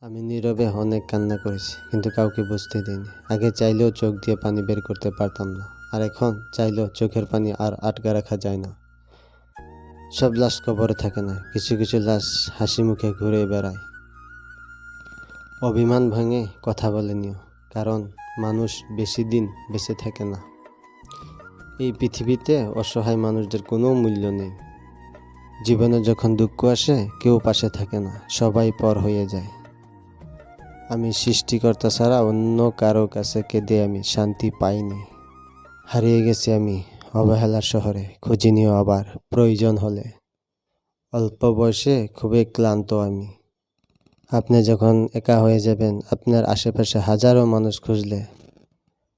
আমি নীরবে অনেক কান্না করেছি, কিন্তু কাউকে বুঝতে দিইনি। আগে চাইলেও চোখ দিয়ে পানি বের করতে পারতাম না, আর এখন চাইলেও চোখের পানি আর আটকে রাখা যায় না। সব লাশ কবরে থাকে না, কিছু কিছু লাশ হাসি মুখে ঘুরে বেড়ায়। অভিমান ভাঙে কথা বলে নিও, কারণ মানুষ বেশি দিন বেঁচে থাকে না। এই পৃথিবীতে অসহায় মানুষদের কোনো মূল্য নেই। জীবনে যখন দুঃখ আসে, কেউ পাশে থাকে না, সবাই পর হয়ে যায়। আমি সৃষ্টিকর্তা ছাড়া অন্য কারো কাছে কেঁদে আমি শান্তি পাইনি। হারিয়ে গেছি আমি অবহেলার শহরে, খুঁজিনিও আবার প্রয়োজন হলে। অল্প বয়সে খুবই ক্লান্ত আমি। আপনি যখন একা হয়ে যাবেন, আপনার আশেপাশে হাজারো মানুষ খুঁজলে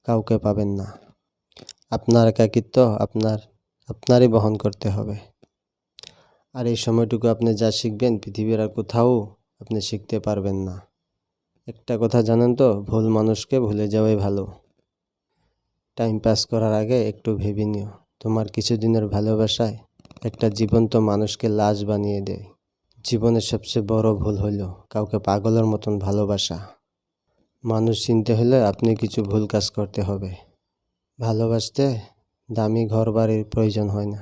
কাউকে পাবেন না। আপনার একাকিত্ব আপনারই বহন করতে হবে। আর এই সময়টুকু আপনি যা শিখবেন, পৃথিবীর আর কোথাও আপনি শিখতে পারবেন না। একটা কথা জানেন তো, ভুল মানুষকে ভুলে যাওয়াই ভালো। টাইম পাস করার আগে একটু ভেবে নিও, তোমার কিছুদিনের ভালোবাসায় একটা জীবন্ত মানুষকে লাশ বানিয়ে দেয়। জীবনের সবচেয়ে বড় ভুল হলো কাউকে পাগলের মতন ভালোবাসা। মানুষ চিনতে হলে আপনি কিছু ভুল কাজ করতে হবে। ভালোবাসতে দামি ঘর বাড়ির প্রয়োজন হয় না।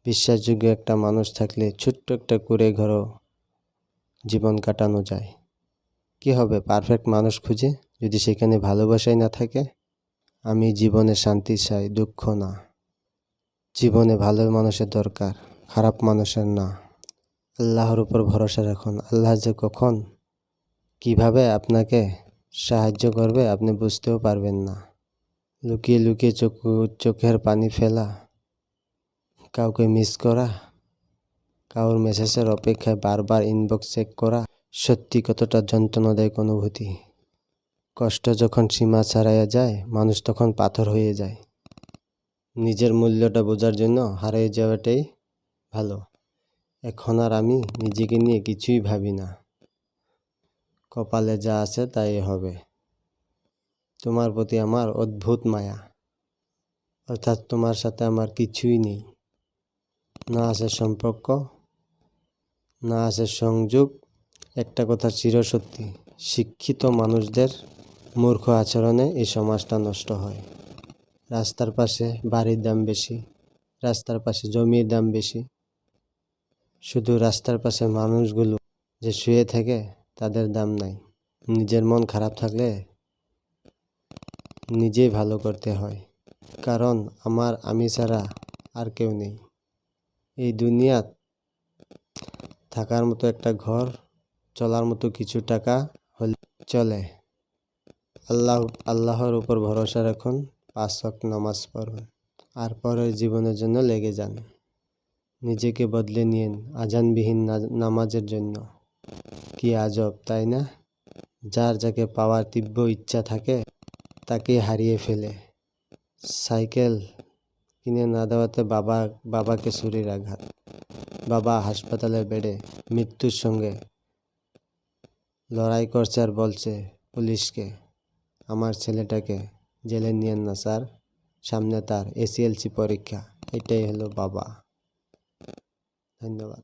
বিশ্বাসযোগ্য একটা মানুষ থাকলে ছোট্ট একটা কুঁড়ে ঘরও জীবন কাটানো যায়। কি হবে পারফেক্ট মানুষ খুঁজে, যদি সেখানে ভালোবাসাই না থাকে? আমি জীবনে শান্তি চাই, দুঃখ না। জীবনে ভালো মানুষের দরকার, খারাপ মানুষের না। আল্লাহর উপর ভরসা রাখুন। আল্লাহ যে কখন কিভাবে আপনাকে সাহায্য করবে আপনি বুঝতেও পারবেন না। লুকিয়ে লুকিয়ে চোখের পানি ফেলা, কাউকে মিস করা, কারোর মেসেজের অপেক্ষায় বারবার ইনবক্স চেক করা, সত্যি কতটা যন্ত্রণাদায়ক অনুভূতি। কষ্ট যখন সীমা ছাড়াইয়া যায়, মানুষ তখন পাথর হয়ে যায়। নিজের মূল্যটা বোঝার জন্য হারিয়ে যাওয়াটাই ভালো। এখন আর আমি নিজেকে নিয়ে কিছুই ভাবি না। কপালে যা আছে তাই হবে। তোমার প্রতি আমার অদ্ভুত মায়া, অর্থাৎ তোমার সাথে আমার কিছুই নেই। না আছে সম্পর্ক, না আছে সংযোগ। একটা কথা চিরসত্যি, শিক্ষিত মানুষদের মূর্খ আচরণে এই সমাজটা নষ্ট হয়। রাস্তার পাশে বাড়ির দাম বেশি, রাস্তার পাশে জমির দাম বেশি। শুধু রাস্তার পাশে মানুষগুলো যে শুয়ে থাকে তাদের দাম নাই। নিজের মন খারাপ থাকলে নিজেই ভালো করতে হয়, কারণ আমি ছাড়া আর কেউ নেই। এই দুনিয়াত থাকার মতো একটা ঘর, চলার মতো কিছু টাকা হলে চলে। আল্লাহর উপর ভরসা রাখুন, 5 ওয়াক্ত নামাজ পড়ুন, আর পরের জীবনের জন্য লেগে যান। নিজেকে বদলে নিন আজানবিহীন নামাজের জন্য। কি আজব, তাই না? যার যাকে পাওয়ার তীব্র ইচ্ছা থাকে তাকে হারিয়ে ফেলে। সাইকেল কিনে না দেওয়াতে বাবাকে ছুরির আঘাত। বাবা হাসপাতালের বেডে মৃত্যুর সঙ্গে লড়াই করছে আর বলছে পুলিশকে, আমার ছেলেটাকে জেলে নিয়েন না স্যার, সামনে তার SSLC পরীক্ষা। এটাই হলো বাবা। ধন্যবাদ।